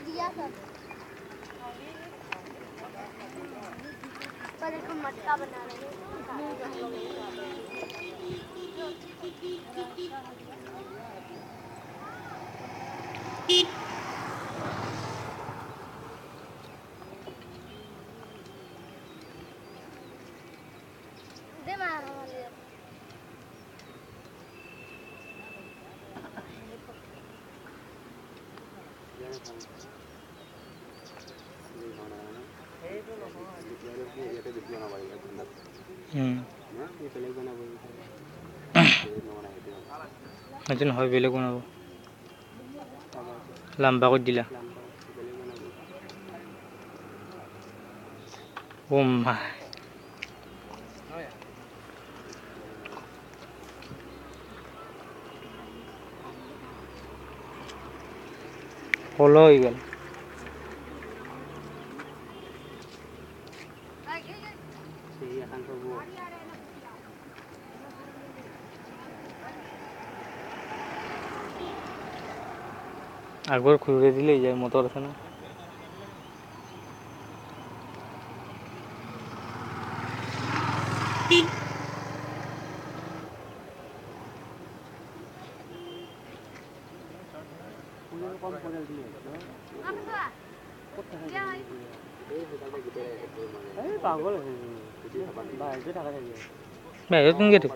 दिया सब पर इसको मटका बना रहे हैं दे मार itu নহয় বেলেগ বনাব লম্বা কৰি দিলা ও মা কলো হৈ গেল আগৰ খুঁড়ে দিলে যায় মটৰ আছে না পাগল বাহিৰত কোনকে থাকে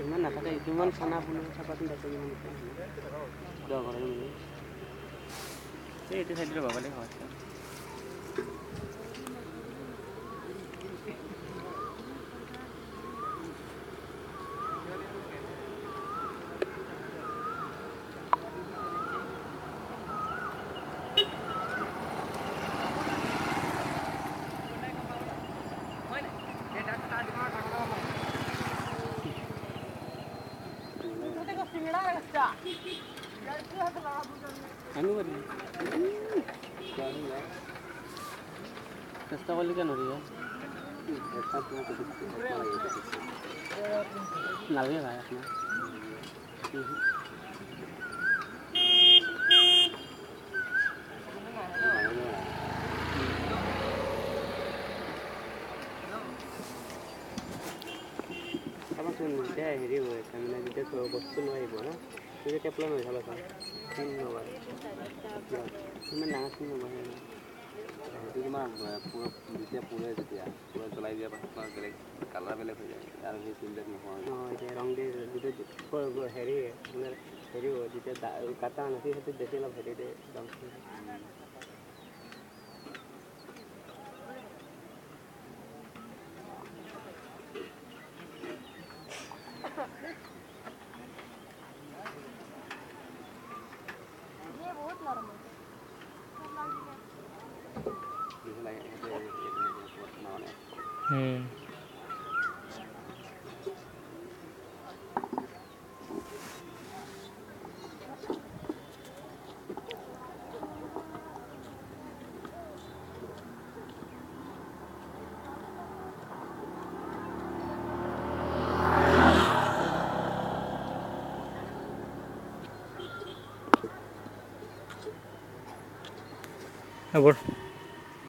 ইমান নাথাকে ইমান খানা পুনা চাপাতি থাকে এইটো চাইডে ভাবালে হয় চেষ্টা করলে কেন রে নালাগে ভাই আপনার হেৰি হয় তাৰমানে যেতিয়া বস্তু লৈ আহিব ন তেতিয়া টেপলা নহয় চাবাচোন চিন নবাৰ ইমান ডাঙৰ চিন নবাৰ তোমাৰ যেতিয়া পুৰে যেতিয়া পুৰা জ্বলাই দিয়াৰ পাছত তোমাৰ বেলেগ কালাৰ বেলেগ হৈ যায় আৰু সেই চিনবিলাক নোহোৱা হয় এতিয়া ৰং দি যেতিয়া হেৰি আপোনাৰ হেৰি হয় যেতিয়া কাটা নাছিল সেইটো বেছি অলপ হেৰি দিয়ে দাম Abur.